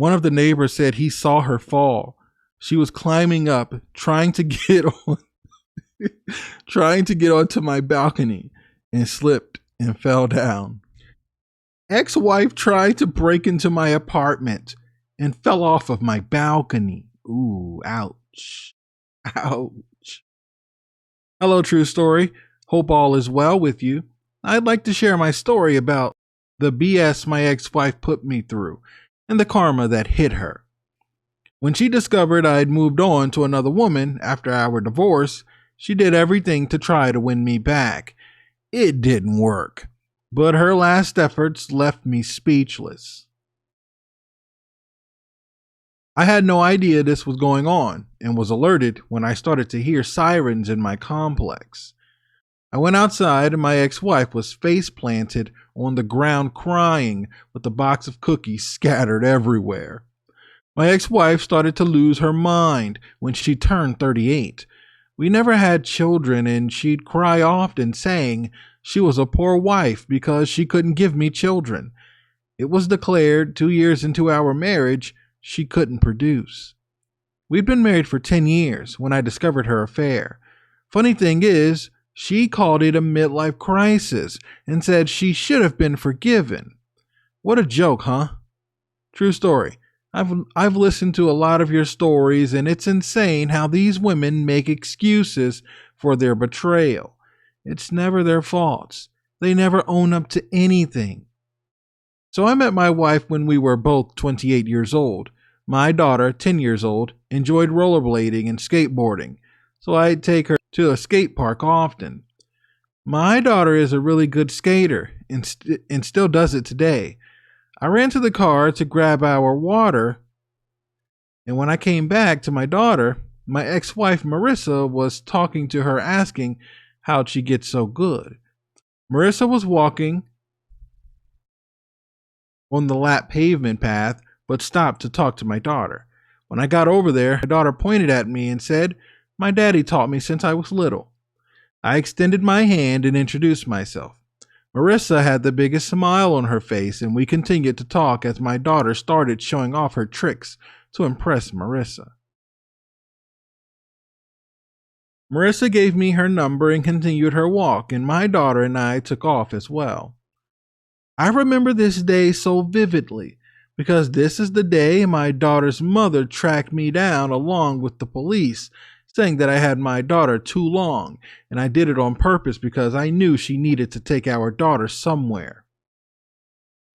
One of the neighbors said he saw her fall. She was climbing up, trying to get on, trying to get onto my balcony, and slipped and fell down. Ex-wife tried to break into my apartment and fell off of my balcony. Ooh, ouch. Ouch. Hello, True Story. Hope all is well with you. I'd like to share my story about the BS my ex-wife put me through and the karma that hit her. When she discovered I'd moved on to another woman after our divorce, she did everything to try to win me back. It didn't work, but her last efforts left me speechless. I had no idea this was going on and was alerted when I started to hear sirens in my complex. I went outside and my ex-wife was face planted on the ground crying with a box of cookies scattered everywhere. My ex-wife started to lose her mind when she turned 38. We never had children and she'd cry often saying she was a poor wife because she couldn't give me children. It was declared 2 years into our marriage she couldn't produce. We'd been married for 10 years when I discovered her affair. Funny thing is, she called it a midlife crisis and said she should have been forgiven. What a joke, huh? True story. I've listened to a lot of your stories and it's insane how these women make excuses for their betrayal. It's never their faults. They never own up to anything. So I met my wife when we were both 28 years old. My daughter, 10 years old, enjoyed rollerblading and skateboarding, so I'd take her to a skate park often. My daughter is a really good skater and still does it today. I ran to the car to grab our water, and when I came back to my daughter, my ex-wife Marissa was talking to her asking how'd she get so good. Marissa was walking on the lap pavement path, but stopped to talk to my daughter. When I got over there, my daughter pointed at me and said, "My daddy taught me since I was little." I extended my hand and introduced myself. Marissa had the biggest smile on her face, and we continued to talk as my daughter started showing off her tricks to impress Marissa. Marissa gave me her number and continued her walk, and my daughter and I took off as well. I remember this day so vividly because this is the day my daughter's mother tracked me down along with the police, saying that I had my daughter too long, and I did it on purpose because I knew she needed to take our daughter somewhere.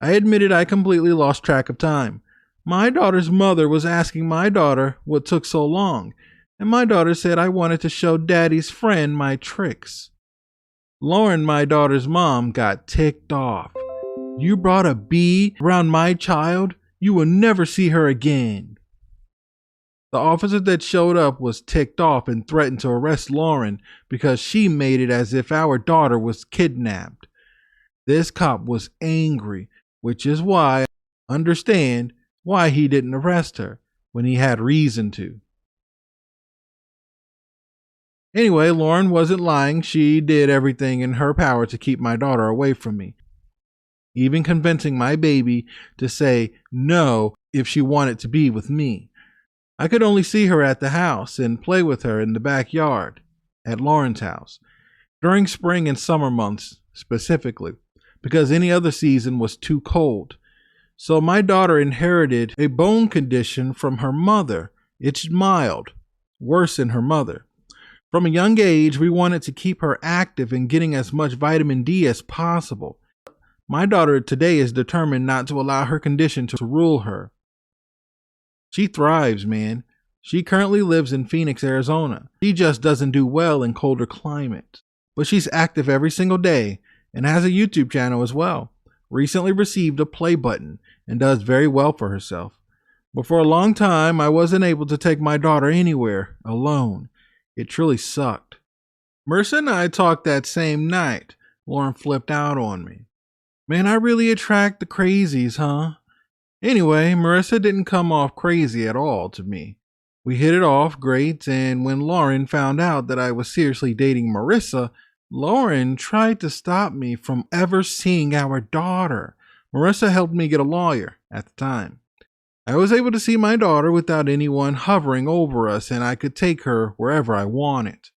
I admitted I completely lost track of time. My daughter's mother was asking my daughter what took so long, and my daughter said I wanted to show daddy's friend my tricks. Lauren, my daughter's mom, got ticked off. "You brought a bee around my child? You will never see her again." The officer that showed up was ticked off and threatened to arrest Lauren because she made it as if our daughter was kidnapped. This cop was angry, which is why I understand why he didn't arrest her when he had reason to. Anyway, Lauren wasn't lying. She did everything in her power to keep my daughter away from me, even convincing my baby to say no if she wanted to be with me. I could only see her at the house and play with her in the backyard at Lauren's house during spring and summer months specifically, because any other season was too cold. So my daughter inherited a bone condition from her mother. It's mild, worse than her mother. From a young age, we wanted to keep her active and getting as much vitamin D as possible. My daughter today is determined not to allow her condition to rule her. She thrives, man. She currently lives in Phoenix, Arizona. She just doesn't do well in colder climates. But she's active every single day and has a YouTube channel as well. Recently received a play button and does very well for herself. But for a long time, I wasn't able to take my daughter anywhere alone. It truly sucked. Marissa and I talked that same night. Lauren flipped out on me. "Man, I really attract the crazies, huh?" Anyway, Marissa didn't come off crazy at all to me. We hit it off great, and when Lauren found out that I was seriously dating Marissa, Lauren tried to stop me from ever seeing our daughter. Marissa helped me get a lawyer at the time. I was able to see my daughter without anyone hovering over us, and I could take her wherever I wanted.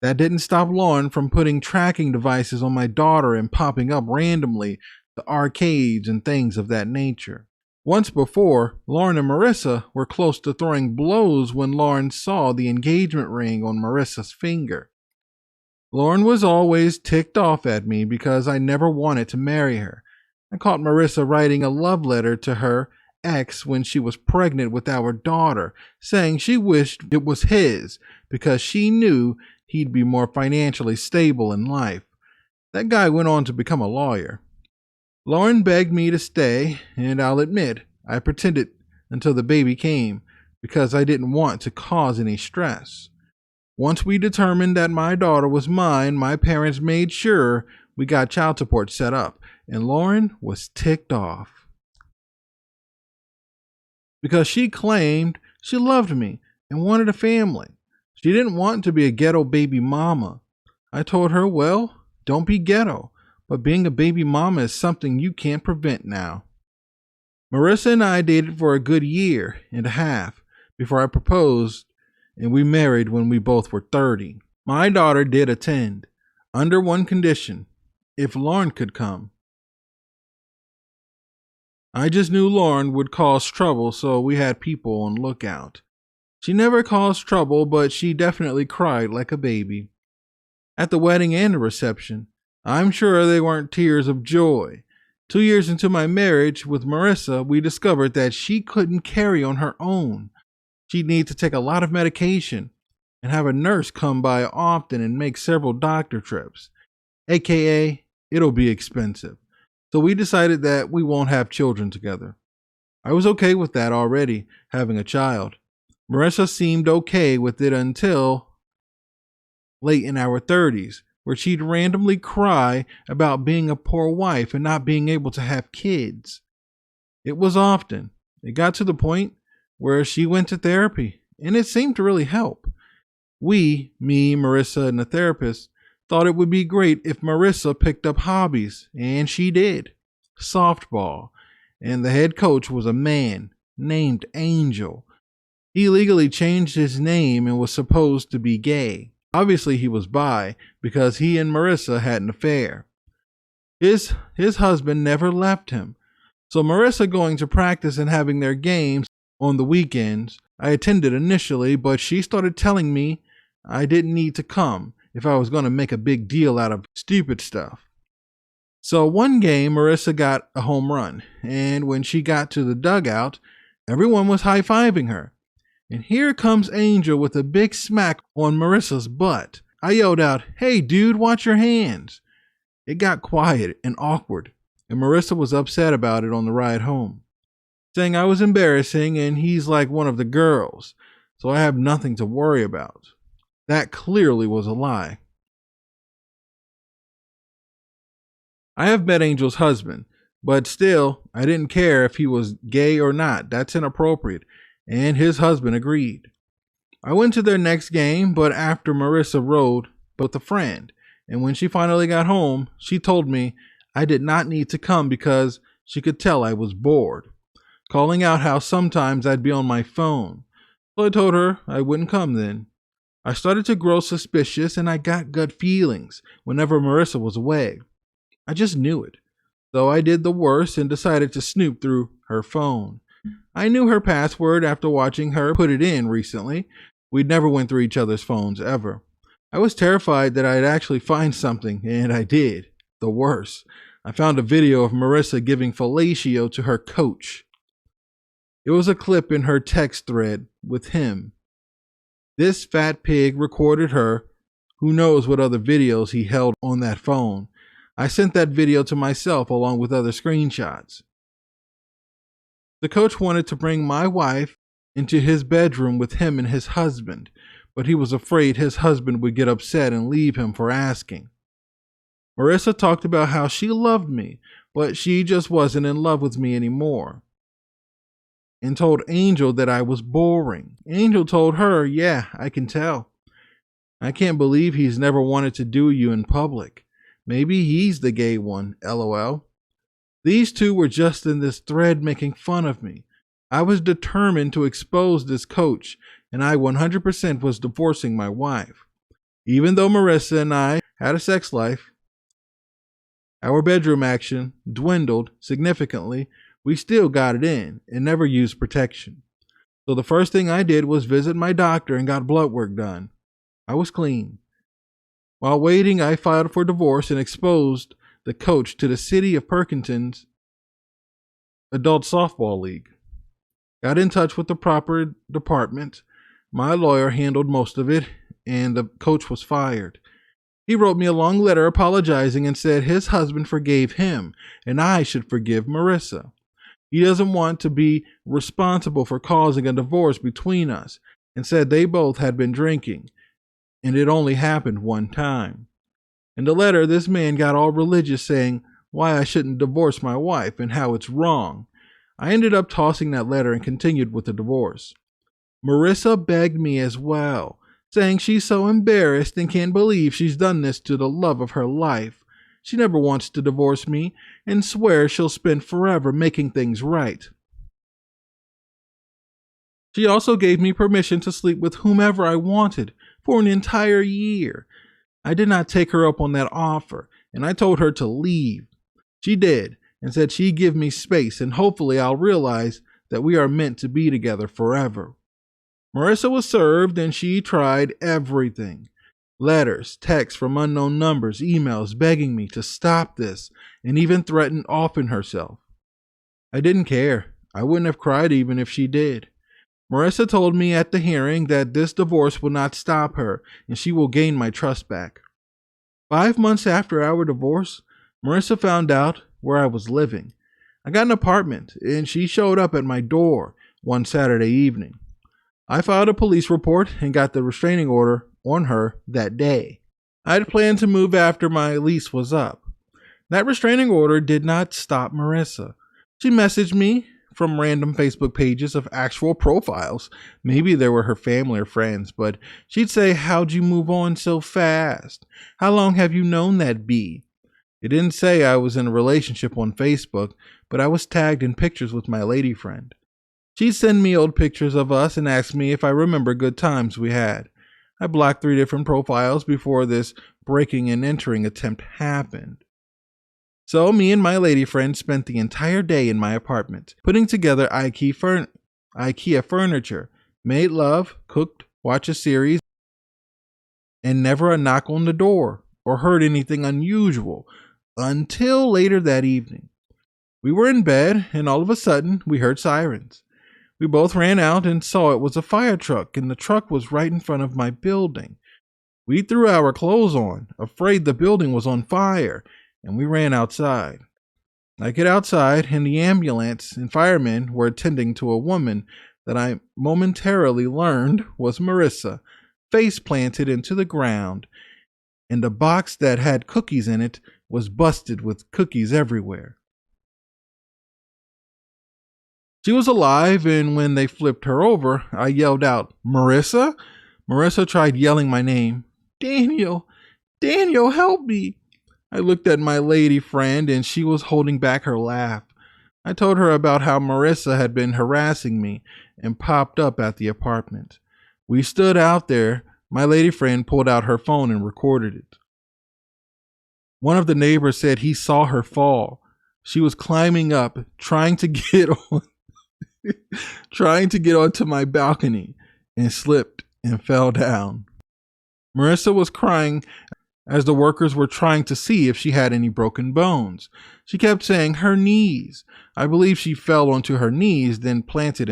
That didn't stop Lauren from putting tracking devices on my daughter and popping up randomly to arcades and things of that nature. Once before, Lauren and Marissa were close to throwing blows when Lauren saw the engagement ring on Marissa's finger. Lauren was always ticked off at me because I never wanted to marry her. I caught Marissa writing a love letter to her ex when she was pregnant with our daughter, saying she wished it was his because she knew he'd be more financially stable in life. That guy went on to become a lawyer. Lauren begged me to stay, and I'll admit, I pretended until the baby came because I didn't want to cause any stress. Once we determined that my daughter was mine, my parents made sure we got child support set up, and Lauren was ticked off because she claimed she loved me and wanted a family. She didn't want to be a ghetto baby mama. I told her, well, don't be ghetto, but being a baby mama is something you can't prevent now. Marissa and I dated for a good year and a half before I proposed, and we married when we both were 30. My daughter did attend, under one condition, if Lauren could come. I just knew Lauren would cause trouble, so we had people on lookout. She never caused trouble, but she definitely cried like a baby. At the wedding and the reception, I'm sure they weren't tears of joy. 2 years into my marriage with Marissa, we discovered that she couldn't carry on her own. She'd need to take a lot of medication and have a nurse come by often and make several doctor trips, aka it'll be expensive. So we decided that we won't have children together. I was okay with that already, having a child. Marissa seemed okay with it until late in our 30s, where she'd randomly cry about being a poor wife and not being able to have kids. It was often. It got to the point where she went to therapy, and it seemed to really help. We, me, Marissa, and the therapist, thought it would be great if Marissa picked up hobbies, and she did. Softball. And the head coach was a man named Angel. He legally changed his name and was supposed to be gay. Obviously he was bi because he and Marissa had an affair. His husband never left him. So Marissa going to practice and having their games on the weekends, I attended initially, but she started telling me I didn't need to come if I was going to make a big deal out of stupid stuff. So one game Marissa got a home run, and when she got to the dugout, everyone was high-fiving her. And here comes Angel with a big smack on Marissa's butt. I yelled out, "Hey dude, watch your hands." It got quiet and awkward, and Marissa was upset about it on the ride home, saying I was embarrassing and he's like one of the girls, so I have nothing to worry about. That clearly was a lie. I have met Angel's husband, but still, I didn't care if he was gay or not. That's inappropriate. And his husband agreed. I went to their next game, but after Marissa rode with a friend, and when she finally got home, she told me I did not need to come because she could tell I was bored, calling out how sometimes I'd be on my phone. So I told her I wouldn't come then. I started to grow suspicious and I got gut feelings whenever Marissa was away. I just knew it. So I did the worst and decided to snoop through her phone. I knew her password after watching her put it in recently. We'd never went through each other's phones ever. I was terrified that I'd actually find something, and I did. The worst. I found a video of Marissa giving fellatio to her coach. It was a clip in her text thread with him. This fat pig recorded her. Who knows what other videos he held on that phone. I sent that video to myself along with other screenshots. The coach wanted to bring my wife into his bedroom with him and his husband, but he was afraid his husband would get upset and leave him for asking. Marissa talked about how she loved me, but she just wasn't in love with me anymore, and told Angel that I was boring. Angel told her, "Yeah, I can tell. I can't believe he's never wanted to do you in public. Maybe he's the gay one, LOL. These two were just in this thread making fun of me. I was determined to expose this coach, and I 100% was divorcing my wife. Even though Marissa and I had a sex life, our bedroom action dwindled significantly. We still got it in and never used protection. So the first thing I did was visit my doctor and got blood work done. I was clean. While waiting, I filed for divorce and exposed the coach to the city of Perkinton's adult softball league. Got in touch with the proper department. My lawyer handled most of it, and the coach was fired. He wrote me a long letter apologizing and said his husband forgave him, and I should forgive Marissa. He doesn't want to be responsible for causing a divorce between us, and said they both had been drinking, and it only happened one time. In the letter, this man got all religious, saying why I shouldn't divorce my wife and how it's wrong. I ended up tossing that letter and continued with the divorce. Marissa begged me as well, saying she's so embarrassed and can't believe she's done this to the love of her life. She never wants to divorce me and swears she'll spend forever making things right. She also gave me permission to sleep with whomever I wanted for an entire year. I did not take her up on that offer, and I told her to leave. She did, and said she'd give me space, and hopefully I'll realize that we are meant to be together forever. Marissa was served, and she tried everything. Letters, texts from unknown numbers, emails begging me to stop this, and even threatened offing herself. I didn't care. I wouldn't have cried even if she did. Marissa told me at the hearing that this divorce will not stop her, and she will gain my trust back. 5 months after our divorce, Marissa found out where I was living. I got an apartment, and she showed up at my door one Saturday evening. I filed a police report and got the restraining order on her that day. I had planned to move after my lease was up. That restraining order did not stop Marissa. She messaged me from random Facebook pages of actual profiles. Maybe they were her family or friends, but she'd say, "How'd you move on so fast? How long have you known that B?" It didn't say I was in a relationship on Facebook, but I was tagged in pictures with my lady friend. She'd send me old pictures of us and ask me if I remember good times we had. I blocked 3 different profiles before this breaking and entering attempt happened. So me and my lady friend spent the entire day in my apartment, putting together IKEA furniture, made love, cooked, watched a series, and never a knock on the door or heard anything unusual until later that evening. We were in bed, and all of a sudden we heard sirens. We both ran out and saw it was a fire truck, and the truck was right in front of my building. We threw our clothes on, afraid the building was on fire, and we ran outside. I get outside, and the ambulance and firemen were attending to a woman that I momentarily learned was Marissa, face planted into the ground, and the box that had cookies in it was busted with cookies everywhere. She was alive, and when they flipped her over, I yelled out, "Marissa?" Marissa tried yelling my name. Daniel, help me." I looked at my lady friend, and she was holding back her laugh. I told her about how Marissa had been harassing me and popped up at the apartment. We stood out there. My lady friend pulled out her phone and recorded it. One of the neighbors said he saw her fall. She was climbing up, trying to get onto my balcony, and slipped and fell down. Marissa was crying as the workers were trying to see if she had any broken bones. She kept saying her knees. I believe she fell onto her knees, then planted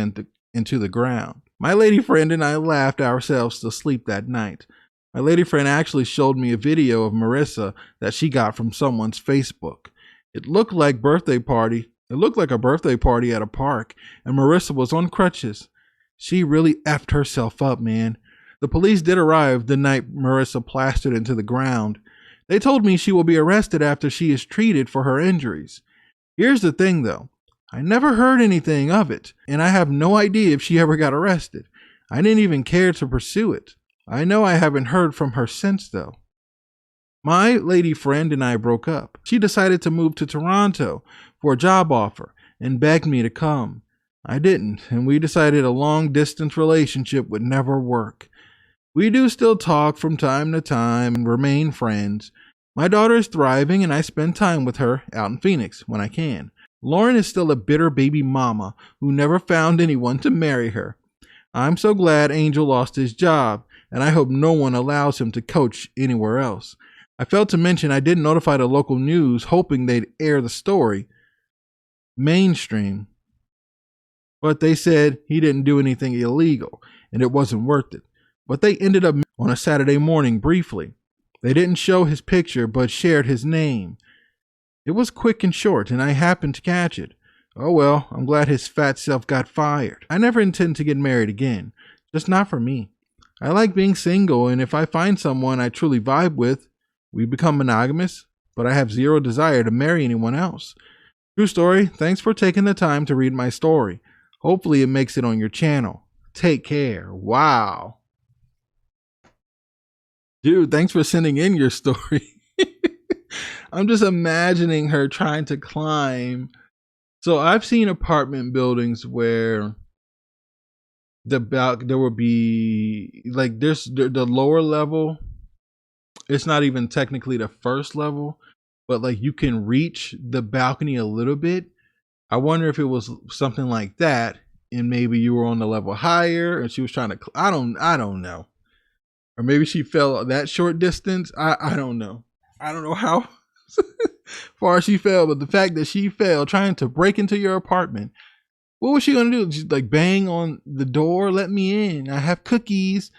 into the ground. My lady friend and I laughed ourselves to sleep that night. My lady friend actually showed me a video of Marissa that she got from someone's Facebook. It looked like a birthday party at a park, and Marissa was on crutches. She really effed herself up, man. The police did arrive the night Marissa plastered into the ground. They told me she will be arrested after she is treated for her injuries. Here's the thing, though. I never heard anything of it, and I have no idea if she ever got arrested. I didn't even care to pursue it. I know I haven't heard from her since, though. My lady friend and I broke up. She decided to move to Toronto for a job offer and begged me to come. I didn't, and we decided a long distance relationship would never work. We do still talk from time to time and remain friends. My daughter is thriving, and I spend time with her out in Phoenix when I can. Lauren is still a bitter baby mama who never found anyone to marry her. I'm so glad Angel lost his job, and I hope no one allows him to coach anywhere else. I failed to mention I didn't notify the local news, hoping they'd air the story mainstream, but they said he didn't do anything illegal and it wasn't worth it. But they ended up on a Saturday morning briefly. They didn't show his picture but shared his name. It was quick and short, and I happened to catch it. Oh well, I'm glad his fat self got fired. I never intend to get married again, just not for me. I like being single, and if I find someone I truly vibe with, we become monogamous, but I have zero desire to marry anyone else. True story. Thanks for taking the time to read my story. Hopefully it makes it on your channel. Take care. Wow. Dude, thanks for sending in your story. I'm just imagining her trying to climb. So I've seen apartment buildings where there will be like there's the lower level. It's not even technically the first level, but like you can reach the balcony a little bit. I wonder if it was something like that, and maybe you were on the level higher, and she was trying to. I don't know, or maybe she fell that short distance. I don't know. I don't know how far she fell, but the fact that she fell trying to break into your apartment, what was she gonna do? Just like bang on the door, let me in. I have cookies.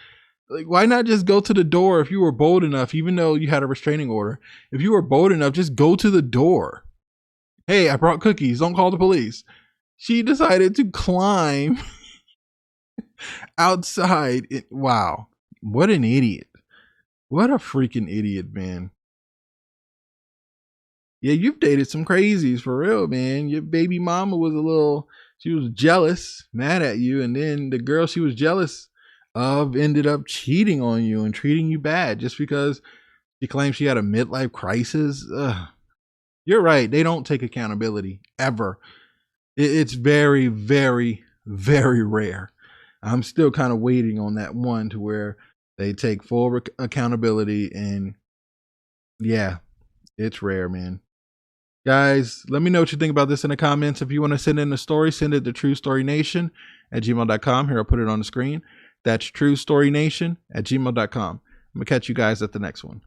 Like, why not just go to the door if you were bold enough, even though you had a restraining order? If you were bold enough, just go to the door. Hey, I brought cookies. Don't call the police. She decided to climb outside. Wow. What an idiot. What a freaking idiot, man. Yeah, you've dated some crazies for real, man. Your baby mama was she was jealous, mad at you. And then the girl she was jealous of ended up cheating on you and treating you bad just because she claimed she had a midlife crisis. Ugh. You're right. They don't take accountability ever. It's very, very, very rare. I'm still kind of waiting on that one to where they take full accountability. And yeah, it's rare, man. Guys, let me know what you think about this in the comments. If you want to send in a story, send it to truestorynation@gmail.com. Here, I'll put it on the screen. That's truestorynation@gmail.com. I'm going to catch you guys at the next one.